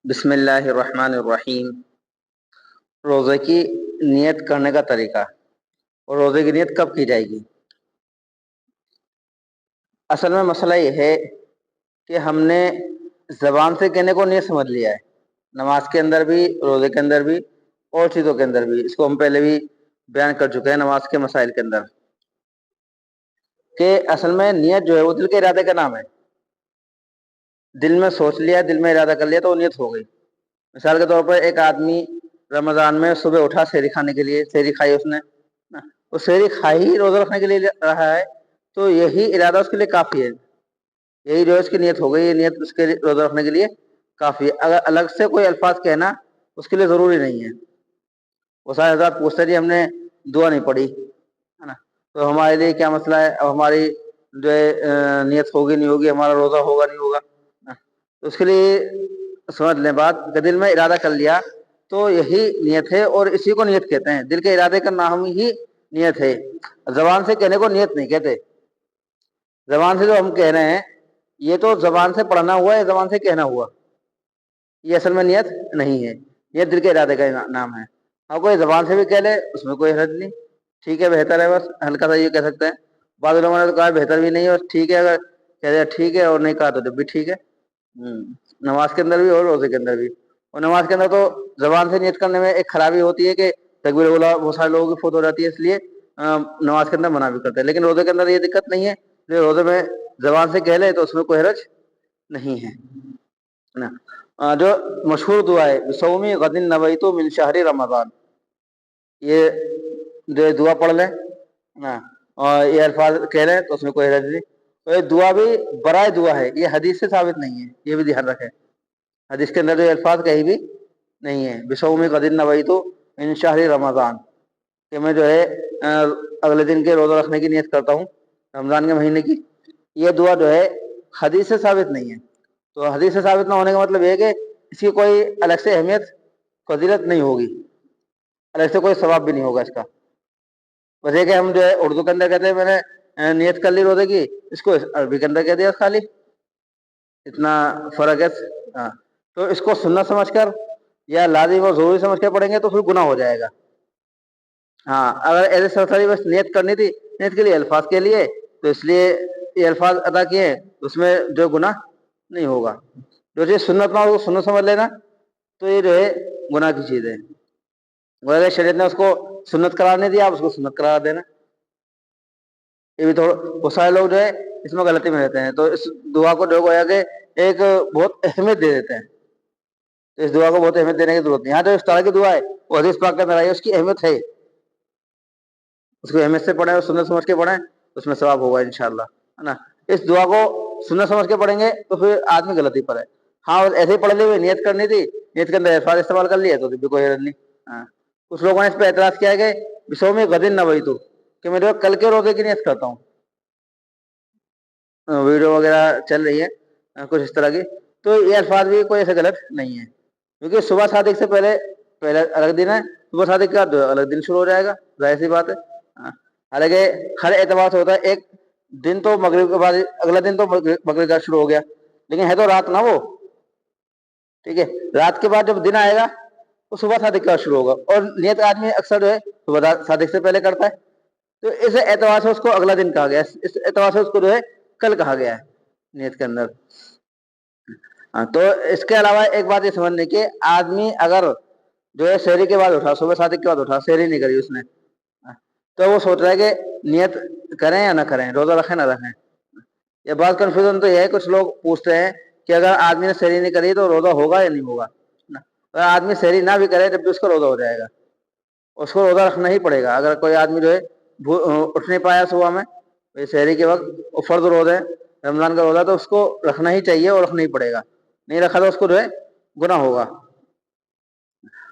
بسم اللہ الرحمن الرحیم۔ روزے کی نیت کرنے کا طریقہ اور روزے کی نیت کب کی جائے گی۔ اصل میں مسئلہ یہ ہے کہ ہم نے زبان سے کہنے کو نیت سمجھ لیا ہے، نماز کے اندر بھی، روزے کے اندر بھی، اور چیزوں کے اندر بھی۔ اس کو ہم پہلے بھی بیان کر چکے ہیں نماز کے مسائل کے اندر، کہ اصل میں نیت جو ہے وہ دل کے ارادے کا نام ہے۔ دل میں سوچ لیا، دل میں ارادہ کر لیا تو وہ نیت ہو گئی۔ مثال کے طور پر ایک آدمی رمضان میں صبح اٹھا سحری کھانے کے لیے، سحری کھائی اس نے، وہ سحری کھائی ہی روزہ رکھنے کے لیے رہا ہے، تو یہی ارادہ اس کے لیے کافی ہے، یہی جو اس کی نیت ہو گئی، یہ نیت اس کے روزہ رکھنے کے لیے کافی ہے۔ اگر الگ سے کوئی الفاظ کہنا اس کے لیے ضروری نہیں ہے۔ وہ سارے حضرات پوچھتے جی ہم نے دعا نہیں پڑھی ہے نا، تو ہمارے لیے کیا مسئلہ ہے، اب ہماری جو ہے نیت ہوگی نہیں ہوگی، ہمارا روزہ ہوگا نہیں ہوگا، تو اس کے لیے سمجھ لیں بات کہ دل میں ارادہ کر لیا تو یہی نیت ہے، اور اسی کو نیت کہتے ہیں۔ دل کے ارادے کا نام ہی نیت ہے، زبان سے کہنے کو نیت نہیں کہتے۔ زبان سے جو ہم کہہ رہے ہیں یہ تو زبان سے پڑھنا ہوا ہے، زبان سے کہنا ہوا، یہ اصل میں نیت نہیں ہے، یہ دل کے ارادے کا نام ہے۔ اور کوئی زبان سے بھی کہہ لے اس میں کوئی حرج نہیں، ٹھیک ہے، بہتر ہے، بس ہلکا سا یہ کہہ سکتے ہیں۔ بعض لوگوں نے تو کہا بہتر بھی نہیں ہے، بس ٹھیک ہے، اگر کہہ دیا ٹھیک ہے اور نہیں کہا تو جب بھی ٹھیک ہے۔ نماز کے اندر بھی اور روزے کے اندر بھی۔ اور نماز کے اندر تو زبان سے نیت کرنے میں ایک خرابی ہوتی ہے کہ تکبیر اولیٰ بہت سارے لوگوں کی فوت ہو جاتی ہے، اس لیے نماز کے اندر منع بھی کرتے ہیں۔ لیکن روزے کے اندر یہ دقت نہیں ہے، روزے میں زبان سے کہہ لے تو اس میں کوئی حرج نہیں ہے نا۔ جو مشہور دعا ہے بصومی غد نویت من شہر رمضان، یہ جو دعا پڑھ لیں نا اور یہ الفاظ کہہ لیں تو اس میں کوئی حرج نہیں۔ تو یہ دعا بھی برائے دعا ہے، یہ حدیث سے ثابت نہیں ہے، یہ بھی دھیان رکھیں۔ حدیث کے اندر جو الفاظ کہیں بھی نہیں ہے بصومی غد نویت من شہر رمضان، کہ میں جو ہے اگلے دن کے روزہ رکھنے کی نیت کرتا ہوں رمضان کے مہینے کی، یہ دعا جو ہے حدیث سے ثابت نہیں ہے۔ تو حدیث سے ثابت نہ ہونے کا مطلب یہ ہے کہ اس کی کوئی الگ سے اہمیت، فضیلت نہیں ہوگی، الگ سے کوئی ثواب بھی نہیں ہوگا اس کا۔ بس یہ کہ ہم جو ہے اردو کے اندر کہتے ہیں میں نے نیت کر لی روزے کی، اس کو عربی کے اندر کہہ دیا خالی، اتنا فرق ہے۔ ہاں، تو اس کو سنت سمجھ کر یا لازم اور ضروری سمجھ کر پڑھیں گے تو پھر گناہ ہو جائے گا۔ ہاں، اگر ایسے سرسری بس نیت کرنی تھی، نیت کے لیے الفاظ کے لیے تو اس لیے یہ الفاظ ادا کیے، اس میں جو گناہ نہیں ہوگا۔ جو چیز سنت نہ ہو سنت سمجھ لینا تو یہ جو ہے گناہ کی چیز ہے۔ اگر شریعت نے اس کو سنت قرار نہیں دیا، آپ اس کو سنت قرار دینا، یہ بھی تھوڑا بہت سارے لوگ جو ہے اس میں غلطی میں رہتے ہیں، تو اس دعا کو جو گویا کہ ایک بہت اہمیت دے دیتے ہیں، تو اس دعا کو بہت اہمیت دینے کی ضرورت نہیں۔ ہاں، جو اس طرح کی دعا ہے وہ حدیث پاک کے اندر آئی ہے، اس کی اہمیت ہے، اس کو اہمیت سے پڑھیں اور سنت سمجھ کے پڑھیں، اس میں ثواب ہوگا انشاءاللہ، ہے نا۔ اس دعا کو سنت سمجھ کے پڑھیں گے تو پھر آدمی غلطی پر ہے۔ ہاں، ایسے ہی پڑھ لی ہوئی نیت کرنی تھی، نیت کے اندر الفاظ استعمال کر لیے تو بھی کوئی حرج نہیں۔ ہاں، کچھ لوگوں نے اس پہ اعتراض کیا ہے کہ بصومی غد نویت، کہ میں جو کل کے روزے کی نیت کرتا ہوں، ویڈیو وغیرہ چل رہی ہے کچھ اس طرح کی، تو یہ الفاظ بھی کوئی ایسے غلط نہیں ہے، کیونکہ صبح صادق سے پہلے الگ دن ہے، صبح صادق کا الگ دن شروع ہو جائے گا، ظاہر سی بات ہے۔ حالانکہ ہر اعتبار سے ہوتا ہے، ایک دن تو مغرب کے بعد، اگلا دن تو مغرب کا شروع ہو گیا، لیکن ہے تو رات نہ وہ، ٹھیک ہے۔ رات کے بعد جب دن آئے گا تو صبح صادق کا شروع ہوگا، اور نیت آدمی اکثر جو ہے صبح صادق سے پہلے کرتا ہے، تو اس اعتبار سے اس کو اگلا دن کہا گیا ہے، اس اعتبار سے اس کو جو ہے کل کہا گیا ہے نیت کے اندر۔ ہاں، تو اس کے علاوہ ایک بات یہ سمجھنے کہ آدمی اگر جو ہے سحری کے بعد اٹھا، صبح صادق کے بعد اٹھا، سحری نہیں کری اس نے، تو وہ سوچ رہا ہے کہ نیت کریں یا نہ کریں، روزہ رکھیں نہ رکھیں۔ یہ بات کنفیوژن تو یہ ہے، کچھ لوگ پوچھتے ہیں کہ اگر آدمی نے سحری نہیں کری تو روزہ ہوگا یا نہیں ہوگا۔ اگر آدمی سحری نہ بھی کرے جب بھی اس کا روزہ ہو جائے گا، اس کو روزہ رکھنا ہی پڑے گا۔ اگر کوئی آدمی جو ہے اٹھ نہیں پایا صبح میں سحری کے وقت، وہ فرض روزہ ہے رمضان کا روزہ، تو اس کو رکھنا ہی چاہیے اور رکھنا ہی پڑے گا، نہیں رکھا تو اس کو جو ہے گناہ ہوگا۔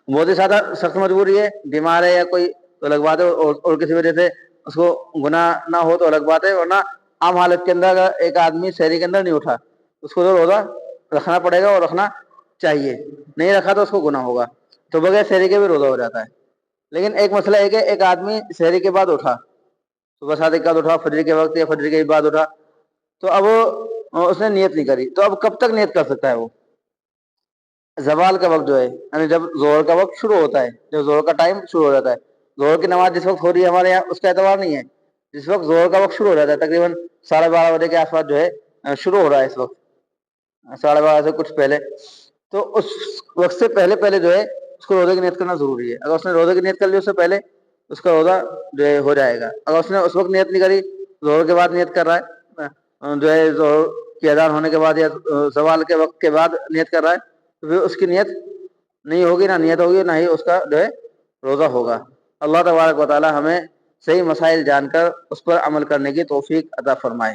بہت ہی زیادہ سخت مجبوری ہے، بیمار ہے یا کوئی تو الگ بات ہے، اور کسی وجہ سے اس کو گناہ نہ ہو تو الگ بات ہے، ورنہ عام حالت کے اندر اگر ایک آدمی سحری کے اندر نہیں اٹھا اس کو تو روزہ رکھنا پڑے گا اور رکھنا چاہیے، نہیں رکھا تو اس کو گناہ ہوگا۔ تو بغیر سحری کے بھی روزہ ہو جاتا ہے۔ لیکن ایک مسئلہ ہے کہ ایک آدمی سحری کے بعد اٹھا، صبح صادق کا اٹھا، فجر کے وقت یا فجر کے بعد اٹھا، تو اب اس نے نیت نہیں کری، تو اب کب تک نیت کر سکتا ہے وہ؟ زوال کا وقت جو ہے یعنی جب ظہر کا وقت شروع ہوتا ہے، جب ظہر کا ٹائم شروع ہو جاتا ہے، ظہر کی نماز جس وقت ہو رہی ہے ہمارے یہاں اس کا اعتبار نہیں ہے، جس وقت ظہر کا وقت شروع ہو جاتا ہے تقریباً 12:30 بجے کے آس پاس جو ہے شروع ہو رہا ہے اس وقت، 12:30 سے کچھ پہلے، تو اس وقت سے پہلے پہلے جو ہے اس کو روزے کی نیت کرنا ضروری ہے۔ اگر اس نے روزے کی نیت کر لی اس سے پہلے اس کا روزہ جو ہے ہو جائے گا۔ اگر اس نے اس وقت نیت نہیں کری، ظہر کے بعد نیت کر رہا ہے جو ہے ظہر کی اذان ہونے کے بعد یا زوال کے وقت کے بعد نیت کر رہا ہے تو پھر اس کی نیت نہیں ہوگی، نہ نیت ہوگی، نہ ہی اس کا جو ہے روزہ ہوگا۔ اللہ تبارک و تعالی ہمیں صحیح مسائل جان کر اس پر عمل کرنے کی توفیق عطا فرمائے۔